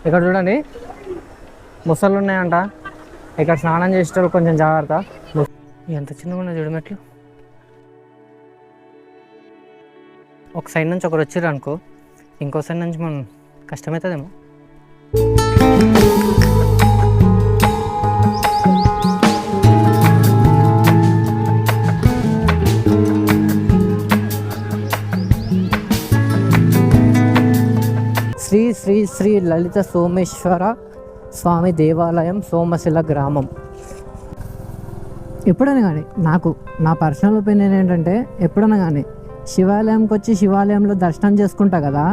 ఇక్కడ చూడండి ముసళ్ళు ఉన్నాయంట. ఇక్కడ స్నానం చేసేటప్పుడు కొంచెం జాగ్రత్త. ఎంత చిన్నగా ఉన్నాయి చూడు మెట్లు. ఒక సైడ్ నుంచి ఒకరు వచ్చిర్రు అనుకో, ఇంకో సైడ్ నుంచి మనం కష్టమవుతుందేమో. శ్రీ శ్రీ శ్రీ లలిత సోమేశ్వర స్వామి దేవాలయం, సోమశిల గ్రామం. ఎప్పుడైనా కానీ నా పర్సనల్ ఒపీనియన్ ఏంటంటే, ఎప్పుడైనా కానీ శివాలయంకి వచ్చి శివాలయంలో దర్శనం చేసుకుంటా కదా,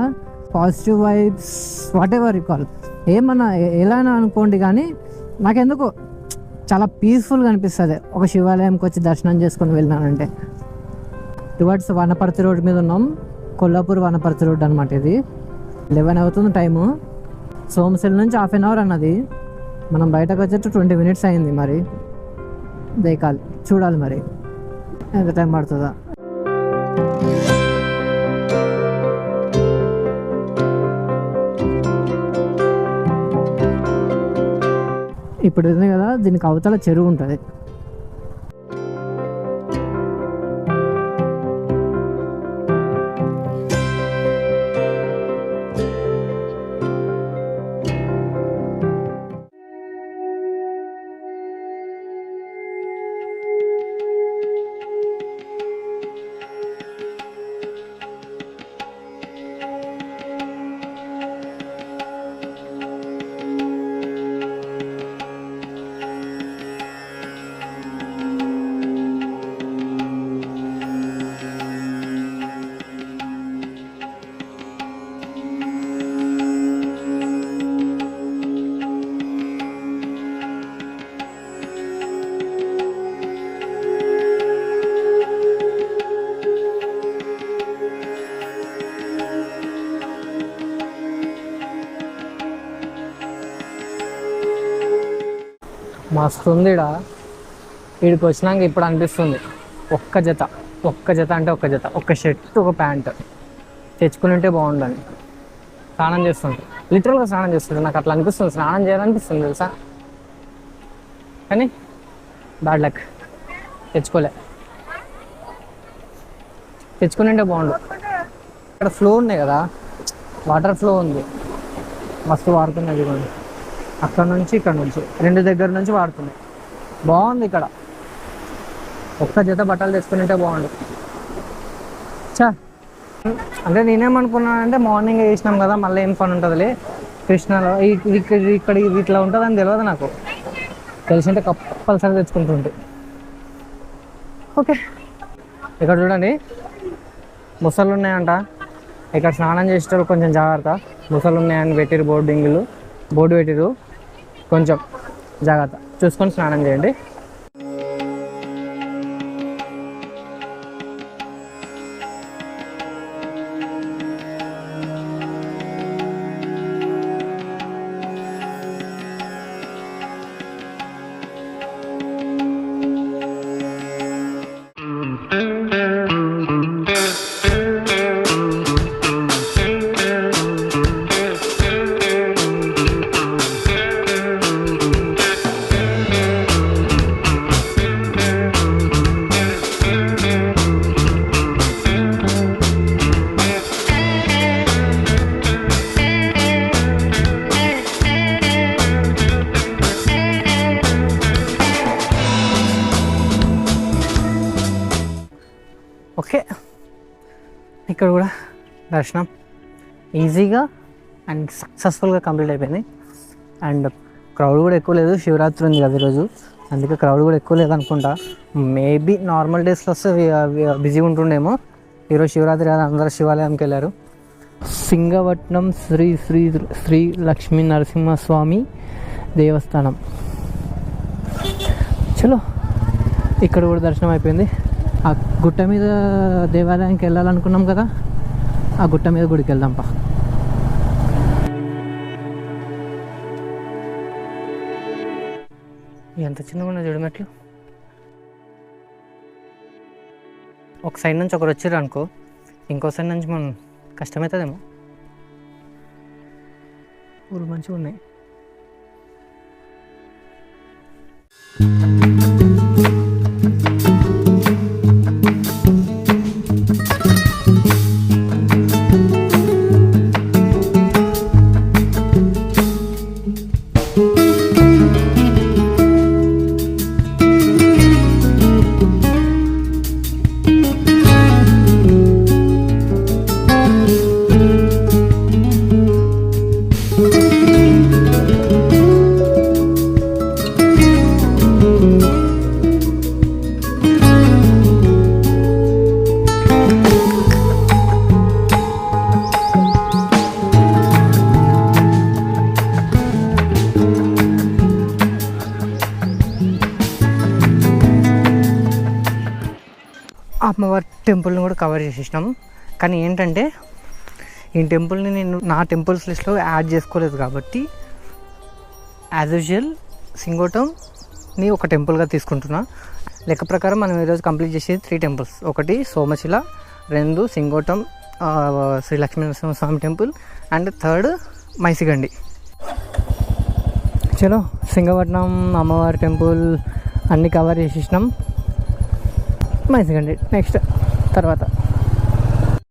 positive vibes what ever call ఏమన్నా ఎలా అనుకోండి, కానీ నాకెందుకు చాలా పీస్ఫుల్గా అనిపిస్తుంది ఒక శివాలయంకి వచ్చి దర్శనం చేసుకొని వెళ్ళినానంటే. టువర్డ్స్ వనపర్తి రోడ్ మీద ఉన్నాం, కొల్లాపూర్ వనపర్తి రోడ్ అనమాట. ఇది 11 అవుతుంది టైము. సోమశిల నుంచి 1/2 అవర్ అన్నది, మనం బయటకు వచ్చేట్టు 20 మినిట్స్ అయింది. మరి దేకాలి, చూడాలి మరి ఎంత టైం పడుతుందా. ఇప్పుడు ఉంది కదా, దీనికి అవతల చెరువు ఉంటుంది. మస్తు ఉంది ఈడ. వీడికి వచ్చినాక ఇప్పుడు అనిపిస్తుంది ఒక్క జత అంటే ఒక్క షర్ట్ ఒక ప్యాంట్ తెచ్చుకుని ఉంటే బాగుండని. స్నానం చేస్తుంటే లిటరల్గా స్నానం చేస్తుంటే నాకు అట్లా అనిపిస్తుంది, స్నానం చేయాలనిపిస్తుంది తెలుసా. కానీ బ్యాడ్ లక్, తెచ్చుకుని ఉంటే బాగుండు. ఇక్కడ ఫ్లో ఉన్నాయి కదా, వాటర్ ఫ్లో ఉంది, మస్తు వాడుతున్నాయి చూడండి. అక్కడ నుంచి ఇక్కడ నుంచి 2 దగ్గర నుంచి వాడుతున్నాయి. బాగుంది ఇక్కడ. ఒక్క జత బట్టలు తెచ్చుకుంటే బాగుండు. అంటే నేనేమనుకున్నానంటే, మార్నింగ్ వేసినాం కదా, మళ్ళీ ఏం పని ఉంటుందిలే కృష్ణలో ఇక్కడ ఇట్లా ఉంటుందని తెలియదు నాకు. తెలిసింటే కంపల్సరీ తెచ్చుకుంటుంటే. ఓకే, ఇక్కడ చూడండి ముసళ్ళు ఉన్నాయంట. ఇక్కడ స్నానం చేసేటప్పుడు కొంచెం జాగ్రత్త. ముసళ్ళు ఉన్నాయని పెట్టిరు బోర్డు పెట్టిరు, కొంచెం జాగ్రత్త చూసుకొని స్నానం చేయండి. ఓకే, ఇక్కడ కూడా దర్శనం ఈజీగా అండ్ సక్సెస్ఫుల్గా కంప్లీట్ అయిపోయింది. అండ్ క్రౌడ్ కూడా ఎక్కువ లేదు, శివరాత్రి ఉంది కదా ఈరోజు, అందుకే క్రౌడ్ కూడా ఎక్కువ లేదు అనుకుంటా. మేబీ నార్మల్ డేస్లో వస్తే బిజీగా ఉంటుండేమో. ఈరోజు శివరాత్రి కదా, అందరూ శివాలయంకి వెళ్ళారు. సింగవట్నం శ్రీ శ్రీ శ్రీ లక్ష్మీ నరసింహస్వామి దేవస్థానం. చలో, ఇక్కడ కూడా దర్శనం అయిపోయింది. ఆ గుట్ట మీద దేవాలయానికి వెళ్ళాలనుకున్నాం కదా, ఆ గుట్ట మీద గుడికి వెళ్దాంపా. ఎంత చిన్నగా ఉన్నాయి చూడు మెట్లు. ఒక సైడ్ నుంచి ఒకరు వచ్చిర్రు అనుకో, ఇంకో సైడ్ నుంచి మనం కష్టమవుతుందేమో. పూలు మంచిగా ఉన్నాయి. అమ్మవారి టెంపుల్ని కూడా కవర్ చేసేసినాం. కానీ ఏంటంటే ఈ టెంపుల్ని నేను నా టెంపుల్స్ లిస్ట్లో యాడ్ చేసుకోలేదు కాబట్టి యాజ్ యూజువల్ సింగోటంని ఒక టెంపుల్గా తీసుకుంటున్నా. లెక్క ప్రకారం మనం ఈరోజు కంప్లీట్ చేసేది 3 టెంపుల్స్. ఒకటి సోమశిల, 2 సింగోటం శ్రీ లక్ష్మీనరసింహస్వామి టెంపుల్, అండ్ 3 మైసిగండి. చలో సింగపట్నం అమ్మవారి టెంపుల్ అన్నీ కవర్ చేసేసినాం. మైసిగండి నెక్స్ట్ తర్వాత.